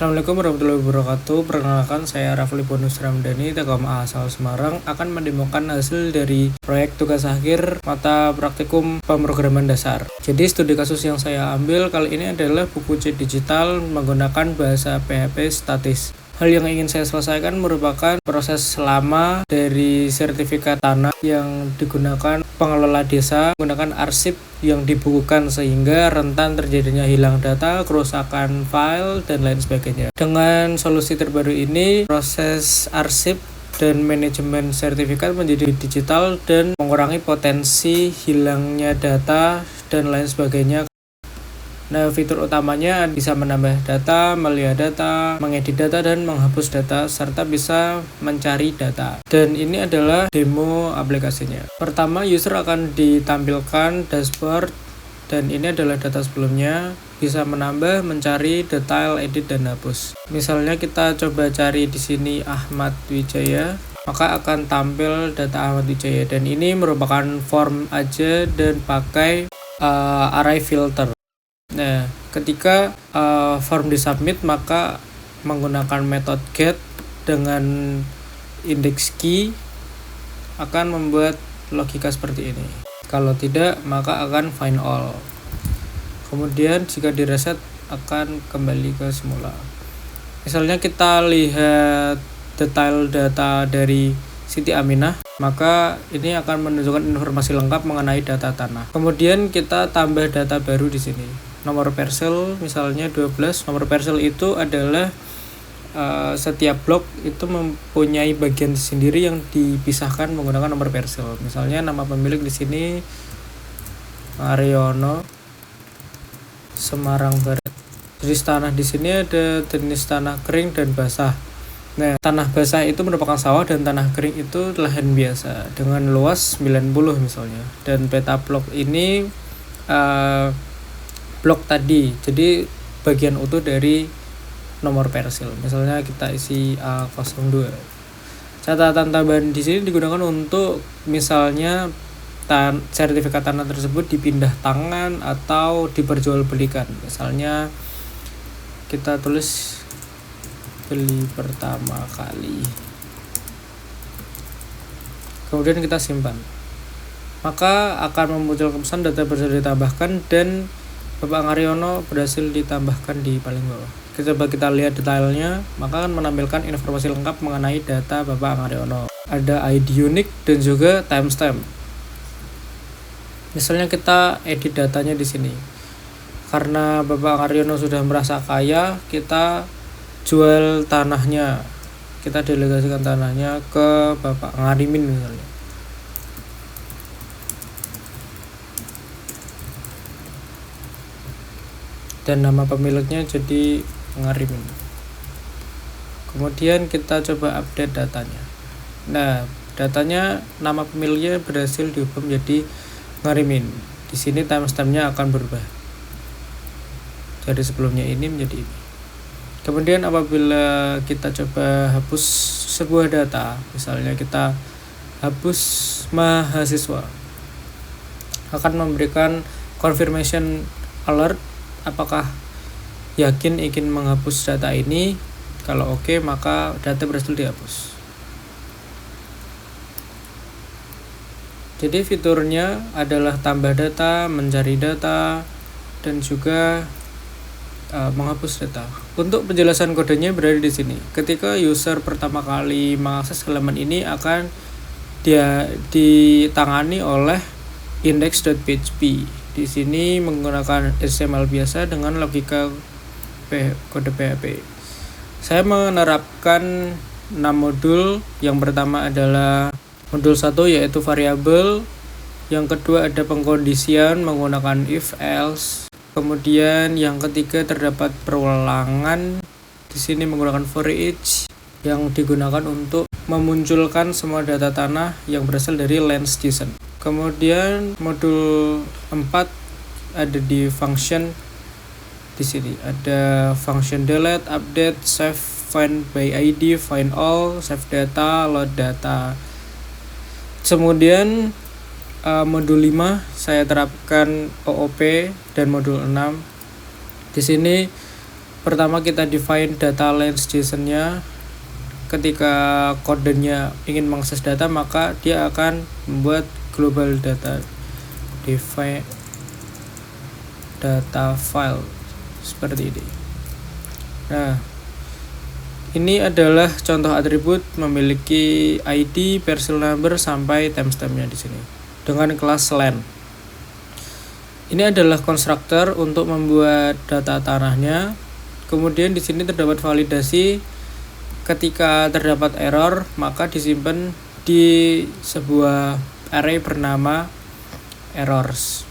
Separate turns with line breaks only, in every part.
Assalamualaikum warahmatullahi wabarakatuh. Perkenalkan, saya Rafli Bonus Ramdhani, TKMA asal Semarang, akan mendemokan hasil dari proyek tugas akhir mata praktikum pemrograman dasar. Jadi studi kasus yang saya ambil kali ini adalah buku C digital menggunakan bahasa PHP statis. Hal yang ingin saya selesaikan merupakan proses lama dari sertifikat tanah yang digunakan pengelola desa menggunakan arsip yang dibukukan sehingga rentan terjadinya hilang data, kerusakan file, dan lain sebagainya. Dengan solusi terbaru ini, proses arsip dan manajemen sertifikat menjadi digital dan mengurangi potensi hilangnya data dan lain sebagainya. Nah, fitur utamanya bisa menambah data, melihat data, mengedit data, dan menghapus data, serta bisa mencari data. Dan ini adalah demo aplikasinya. Pertama, user akan ditampilkan dashboard, dan ini adalah data sebelumnya. Bisa menambah, mencari, detail, edit, dan hapus. Misalnya kita coba cari di sini Ahmad Wijaya, maka akan tampil data Ahmad Wijaya. Dan ini merupakan form aja dan pakai array filter. Nah, ketika form disubmit, maka menggunakan method get dengan index key akan membuat logika seperti ini. Kalau tidak, maka akan find all. Kemudian jika direset akan kembali ke semula. Misalnya kita lihat detail data dari Siti Aminah, maka ini akan menunjukkan informasi lengkap mengenai data tanah. Kemudian kita tambah data baru di sini. Nomor parcel misalnya 12. Nomor parcel itu adalah setiap blok itu mempunyai bagian sendiri yang dipisahkan menggunakan nomor parcel. Misalnya nama pemilik di sini Aryono Semarang Barat. Jenis tanah di sini ada jenis tanah kering dan basah. Nah, tanah basah itu merupakan sawah dan tanah kering itu lahan biasa dengan luas 90 misalnya. Dan peta blok ini blok tadi, jadi bagian utuh dari nomor parcel. Misalnya kita isi A02. Catatan tambahan di sini digunakan untuk misalnya sertifikat tanah tersebut dipindah tangan atau diperjualbelikan. Misalnya kita tulis beli pertama kali. Kemudian kita simpan. Maka akan memunculkan pesan data berhasil ditambahkan dan Bapak Aryono berhasil ditambahkan di paling bawah. Coba kita lihat detailnya, maka akan menampilkan informasi lengkap mengenai data Bapak Aryono. Ada ID unik dan juga timestamp. Misalnya kita edit datanya di sini. Karena Bapak Aryono sudah merasa kaya, kita jual tanahnya. Kita delegasikan tanahnya ke Bapak Ngarimin misalnya. Dan nama pemiliknya jadi Ngarimin. Kemudian kita coba update datanya. Nah, datanya nama pemiliknya berhasil diubah menjadi Ngarimin. Di sini timestampnya akan berubah. Jadi sebelumnya ini menjadi ini. Kemudian apabila kita coba hapus sebuah data, misalnya kita hapus mahasiswa, akan memberikan confirmation alert apakah yakin ingin menghapus data ini. Kalau oke, maka data berhasil dihapus. Jadi fiturnya adalah tambah data, mencari data, dan juga menghapus data. Untuk penjelasan kodenya berada di sini. Ketika user pertama kali mengakses halaman ini akan ditangani oleh index.php. Di sini menggunakan HTML biasa dengan logika kode PHP. Saya menerapkan 6 modul. Yang pertama adalah modul 1 yaitu variabel. Yang kedua ada pengkondisian menggunakan if else. Kemudian yang ketiga terdapat perulangan. Di sini menggunakan for each yang digunakan untuk memunculkan semua data tanah yang berasal dari Landstation. Kemudian modul 4 ada di function. Di sini ada function delete, update, save, find by ID, find all, save data, load data. Kemudian modul 5 saya terapkan OOP dan modul 6. Di sini Pertama kita define data length JSON-nya. Ketika kodenya ingin mengakses data, maka dia akan membuat global data define data file seperti ini. Nah, ini adalah contoh atribut memiliki ID, parcel number sampai timestamp-nya di sini dengan kelas len. Ini adalah konstruktor untuk membuat data tanahnya. Kemudian di sini terdapat validasi. Ketika terdapat error, maka disimpan di sebuah array bernama errors.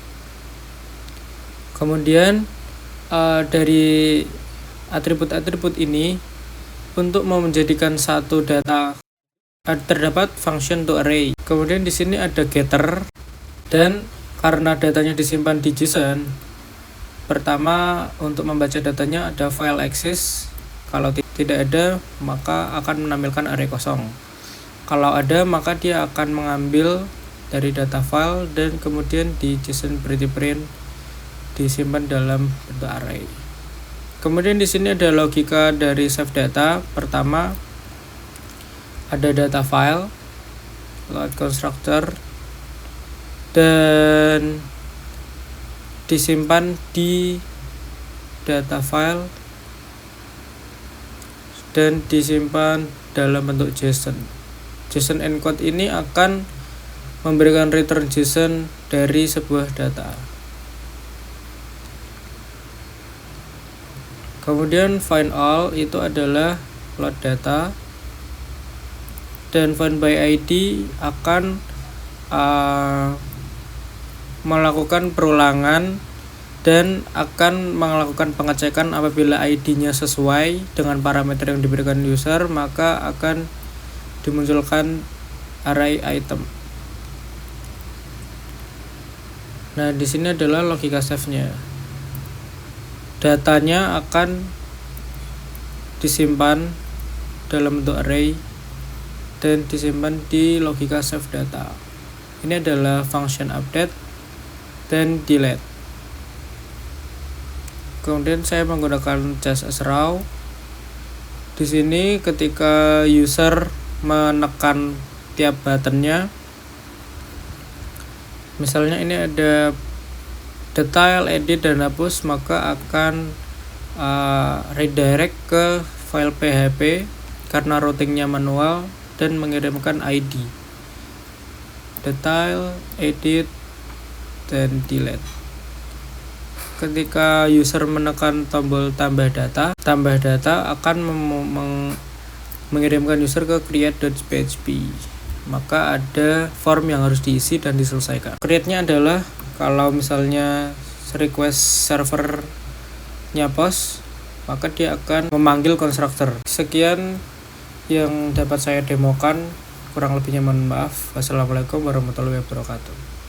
Kemudian dari atribut-atribut ini, untuk menjadikan satu data terdapat function to array. Kemudian di sini ada getter, dan karena datanya disimpan di JSON, pertama untuk membaca datanya ada file access. Kalau tidak ada, maka akan menampilkan array kosong. Kalau ada, maka dia akan mengambil dari data file dan kemudian di JSON pretty print disimpan dalam bentuk array. Kemudian di sini ada logika dari save data. Pertama ada data file, load constructor, dan disimpan di data file dan disimpan dalam bentuk JSON. JSON encode ini akan memberikan return JSON dari sebuah data. Kemudian find all itu adalah load data, dan find by ID akan melakukan perulangan dan akan melakukan pengecekan. Apabila ID-nya sesuai dengan parameter yang diberikan user, maka akan dimunculkan array item. Nah, di sini adalah logika save-nya. Datanya akan disimpan dalam bentuk array dan disimpan di logika save data. Ini adalah function update dan delete. Kemudian saya menggunakan just as raw. Di sini ketika user menekan tiap buttonnya, misalnya ini ada detail, edit, dan hapus, maka akan redirect ke file PHP karena routingnya manual dan mengirimkan ID detail, edit, dan delete. Ketika user menekan tombol tambah data akan mengirimkan user ke create.php. Maka ada form yang harus diisi dan diselesaikan. Create-nya adalah kalau misalnya request servernya post, maka dia akan memanggil konstruktor. Sekian yang dapat saya demokan, kurang lebihnya mohon maaf. Wassalamualaikum warahmatullahi wabarakatuh.